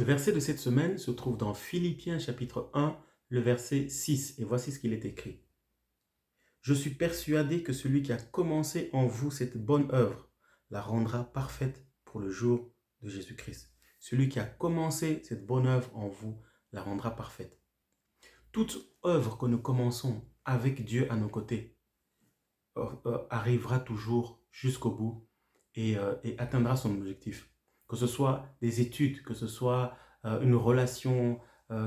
Le verset de cette semaine se trouve dans Philippiens chapitre 1, le verset 6. Et voici ce qu'il est écrit. Je suis persuadé que celui qui a commencé en vous cette bonne œuvre la rendra parfaite pour le jour de Jésus-Christ. Celui qui a commencé cette bonne œuvre en vous la rendra parfaite. Toute œuvre que nous commençons avec Dieu à nos côtés arrivera toujours jusqu'au bout et atteindra son objectif. Que ce soit des études, que ce soit une relation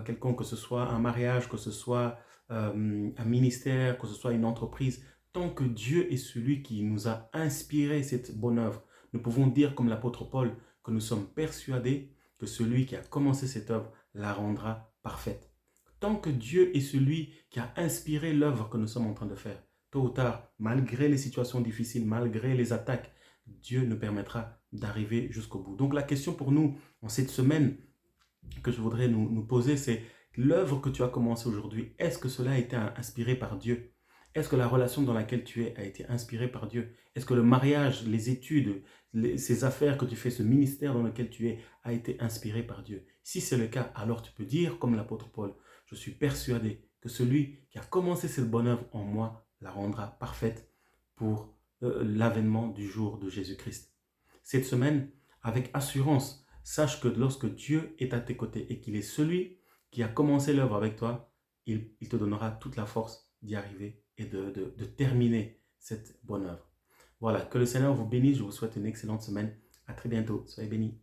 quelconque, que ce soit un mariage, que ce soit un ministère, que ce soit une entreprise, tant que Dieu est celui qui nous a inspiré cette bonne œuvre, nous pouvons dire comme l'apôtre Paul que nous sommes persuadés que celui qui a commencé cette œuvre la rendra parfaite. Tant que Dieu est celui qui a inspiré l'œuvre que nous sommes en train de faire, tôt ou tard, malgré les situations difficiles, malgré les attaques, Dieu nous permettra d'arriver jusqu'au bout. Donc la question pour nous en cette semaine que je voudrais nous poser, c'est l'œuvre que tu as commencée aujourd'hui, est-ce que cela a été inspiré par Dieu? Est-ce que la relation dans laquelle tu es a été inspirée par Dieu? Est-ce que le mariage, les études, ces affaires que tu fais, ce ministère dans lequel tu es, a été inspiré par Dieu? Si c'est le cas, alors tu peux dire comme l'apôtre Paul, je suis persuadé que celui qui a commencé cette bonne œuvre en moi la rendra parfaite pour l'avènement du jour de Jésus-Christ. Cette semaine, avec assurance, sache que lorsque Dieu est à tes côtés et qu'il est celui qui a commencé l'œuvre avec toi, il te donnera toute la force d'y arriver et de terminer cette bonne œuvre. Voilà, que le Seigneur vous bénisse. Je vous souhaite une excellente semaine. À très bientôt. Soyez bénis.